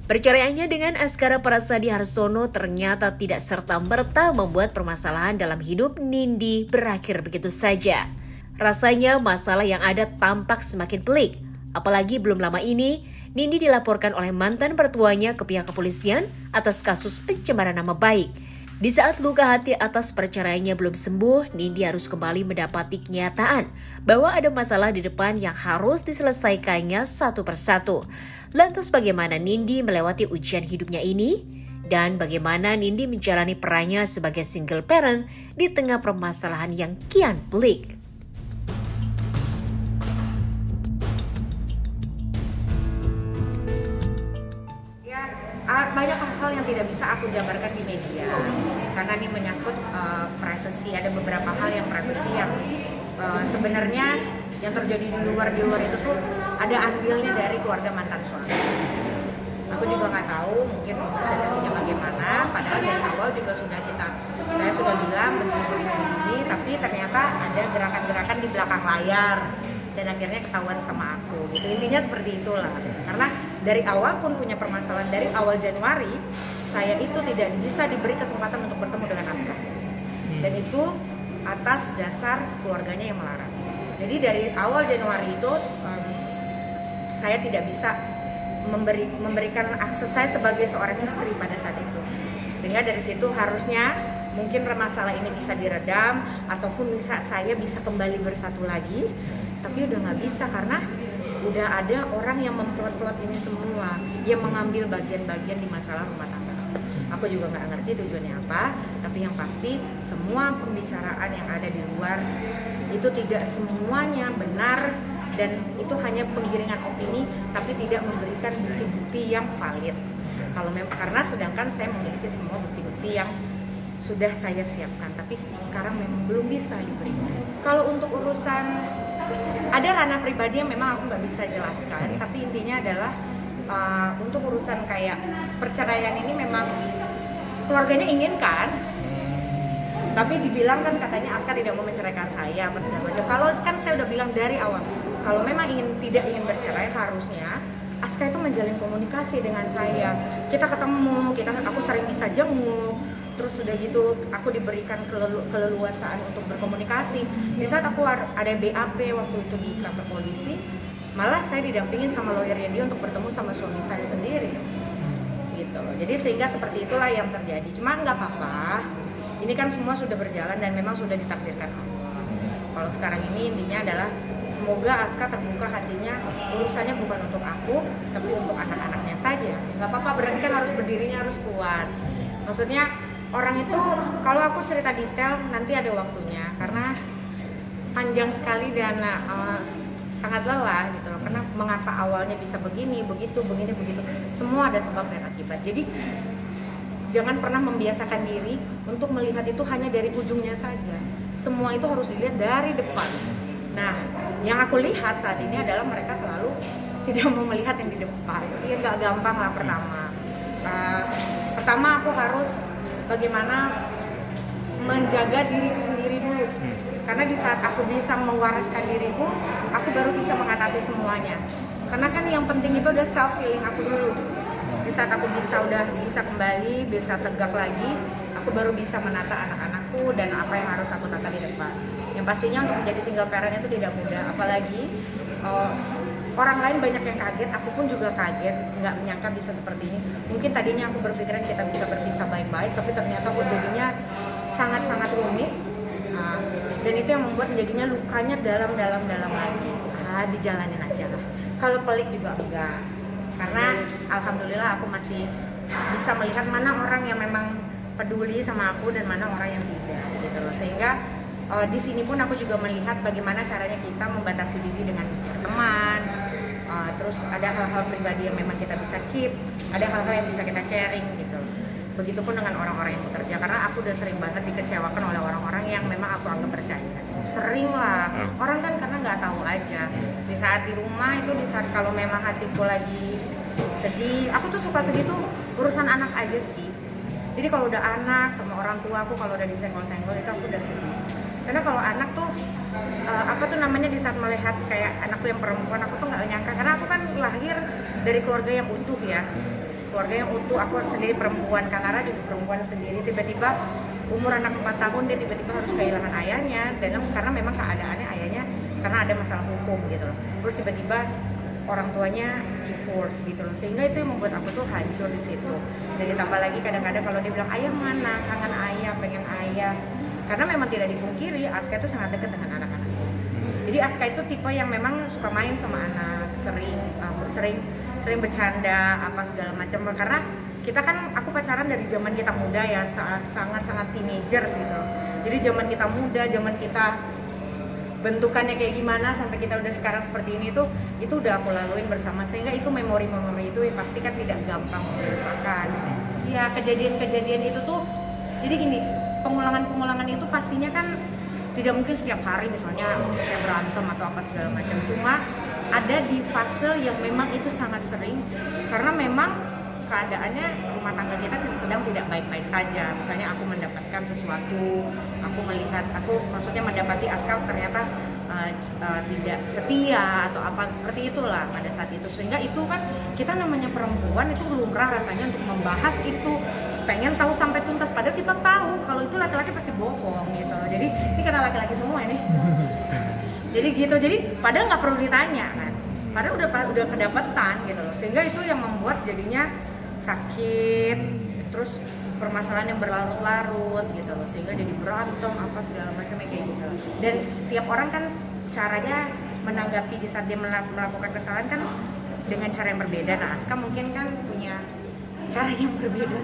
Perceraiannya dengan Askara Prasadi Harsono ternyata tidak serta-merta membuat permasalahan dalam hidup Nindi berakhir begitu saja. Rasanya masalah yang ada tampak semakin pelik. Apalagi belum lama ini, Nindi dilaporkan oleh mantan mertuanya ke pihak kepolisian atas kasus pencemaran nama baik. Di saat luka hati atas perceraiannya belum sembuh, Nindi harus kembali mendapati kenyataan bahwa ada masalah di depan yang harus diselesaikannya satu persatu. Lantas bagaimana Nindi melewati ujian hidupnya ini? Dan bagaimana Nindi menjalani perannya sebagai single parent di tengah permasalahan yang kian pelik? Banyak hal-hal yang tidak bisa aku jabarkan di media karena ini menyangkut privasi. Ada beberapa hal yang privasi yang sebenarnya yang terjadi di luar itu tuh ada andilnya dari keluarga mantan suami. Aku juga nggak tahu mungkin prosedurnya bagaimana, padahal dari awal juga saya sudah bilang begini, tapi ternyata ada gerakan-gerakan di belakang layar dan akhirnya ketahuan sama aku gitu. Intinya seperti itulah, karena dari awal pun punya permasalahan. Dari awal Januari saya itu tidak bisa diberi kesempatan untuk bertemu dengan Aska, dan itu atas dasar keluarganya yang melarang. Jadi dari awal Januari itu saya tidak bisa memberikan akses saya sebagai seorang istri pada saat itu, sehingga dari situ harusnya mungkin masalah ini bisa diredam ataupun saya bisa kembali bersatu lagi. Tapi udah nggak bisa karena udah ada orang yang memplot-plot ini semua, yang mengambil bagian-bagian di masalah rumah tangga. Aku juga nggak ngerti tujuannya apa, tapi yang pasti semua pembicaraan yang ada di luar itu tidak semuanya benar dan itu hanya penggiringan opini, tapi tidak memberikan bukti-bukti yang valid. Karena sedangkan saya memiliki semua bukti-bukti yang sudah saya siapkan, tapi sekarang memang belum bisa diberikan. Kalau untuk urusan ada ranah pribadi yang memang aku nggak bisa jelaskan, tapi intinya adalah untuk urusan kayak perceraian ini memang keluarganya inginkan, tapi dibilang kan katanya Aska tidak mau menceraikan saya apa segala macam. Kalau kan saya udah bilang dari awal, kalau memang tidak ingin bercerai harusnya Aska itu menjalin komunikasi dengan saya. Kita ketemu, aku sering bisa jenguk. Terus sudah gitu aku diberikan keleluasaan untuk berkomunikasi. Di saat aku ada BAP waktu itu di kantor polisi, malah saya didampingin sama lawyernya dia untuk bertemu sama suami saya sendiri gitu. Jadi sehingga seperti itulah yang terjadi. Cuma nggak apa-apa, ini kan semua sudah berjalan dan memang sudah ditakdirkan Allah. Kalau sekarang ini intinya adalah semoga Aska terbuka hatinya, urusannya bukan untuk aku tapi untuk anak-anaknya saja. Nggak apa-apa, berarti kan harus berdirinya harus kuat. Maksudnya orang itu, kalau aku cerita detail nanti ada waktunya karena panjang sekali dan sangat lelah gitu loh. Karena mengapa awalnya bisa begini, begitu, semua ada sebab dan akibat. Jadi jangan pernah membiasakan diri untuk melihat itu hanya dari ujungnya saja. Semua itu harus dilihat dari depan. Nah, yang aku lihat saat ini adalah mereka selalu tidak mau melihat yang di depan. Iya, nggak gampang lah pertama aku harus bagaimana menjaga diriku sendiri dulu, karena di saat aku bisa mewariskan diriku, aku baru bisa mengatasi semuanya. Karena kan yang penting itu ada self healing aku dulu. Di saat aku udah bisa kembali, bisa tegak lagi, aku baru bisa menata anak-anakku dan apa yang harus aku tata di depan. Yang pastinya untuk menjadi single parent itu tidak mudah, apalagi orang lain banyak yang kaget, aku pun juga kaget, nggak menyangka bisa seperti ini. Mungkin tadinya aku berpikiran kita bisa berpisah baik-baik, tapi ternyata jadinya sangat-sangat rumit. Dan itu yang membuat menjadinya lukanya dalam lagi. Dijalanin aja lah. Kalau pelik juga enggak, karena alhamdulillah aku masih bisa melihat mana orang yang memang peduli sama aku dan mana orang yang tidak, gitu loh. Sehingga di sini pun aku juga melihat bagaimana caranya kita membatasi diri dengan berteman. Terus ada hal-hal pribadi yang memang kita bisa keep, ada hal-hal yang bisa kita sharing gitu. Begitupun dengan orang-orang yang bekerja, karena aku udah sering banget dikecewakan oleh orang-orang yang memang aku anggap percaya. Sering lah, orang kan karena nggak tahu aja. Di saat di rumah itu, di saat kalau memang hatiku lagi sedih, aku tuh suka sedih tuh urusan anak aja sih. Jadi kalau udah anak sama orang tua aku, kalau udah disenggol-senggol itu aku udah sedih. Karena kalau anak tuh di saat melihat kayak anakku yang perempuan, aku tuh nggak nyangka, karena aku kan lahir dari keluarga yang utuh ya, keluarga yang utuh. Aku sendiri perempuan, Kanara juga perempuan sendiri, tiba-tiba umur anak 4 tahun dia tiba-tiba harus kehilangan ayahnya, dan karena memang keadaannya ayahnya karena ada masalah hukum gitu loh. Terus tiba-tiba orang tuanya divorce gitu loh, sehingga itu yang membuat aku tuh hancur di situ. Jadi tambah lagi kadang-kadang kalau dia bilang ayah mana, kangen ayah, pengen ayah, karena memang tidak dipungkiri Aska itu sangat dekat dengan anak-anak. Jadi Aska itu tipe yang memang suka main sama anak, sering bercanda apa segala macam, karena kita kan, aku pacaran dari zaman kita muda ya, saat sangat teenagers gitu. Jadi zaman kita muda, zaman kita bentukannya kayak gimana sampai kita udah sekarang seperti ini tuh, itu udah aku laluin bersama, sehingga itu memori-memori itu pasti kan tidak gampang dilupakan. Ya kejadian-kejadian itu tuh, jadi gini, pengulangan itu pastinya kan tidak mungkin setiap hari misalnya saya berantem atau apa segala macam, cuma ada di fase yang memang itu sangat sering, karena memang keadaannya rumah tangga kita sedang tidak baik-baik saja. Misalnya aku mendapatkan sesuatu, aku maksudnya mendapati Aska ternyata tidak setia atau apa seperti itulah pada saat itu, sehingga itu kan kita namanya perempuan itu lumrah rasanya untuk membahas itu, pengen tahu sampai tuntas, padahal kita tahu kalau itu laki-laki pasti bohong gitu. Jadi ini karena laki-laki semua ini. Jadi gitu, jadi padahal nggak perlu ditanya kan, padahal udah kedapetan gitu loh, sehingga itu yang membuat jadinya sakit, terus permasalahan yang berlarut-larut gitu loh, sehingga jadi berantem apa segala macamnya kayak gitu. Dan setiap orang kan caranya menanggapi di saat dia melakukan kesalahan kan dengan cara yang berbeda. Nah Aska mungkin kan punya cara yang berbeda.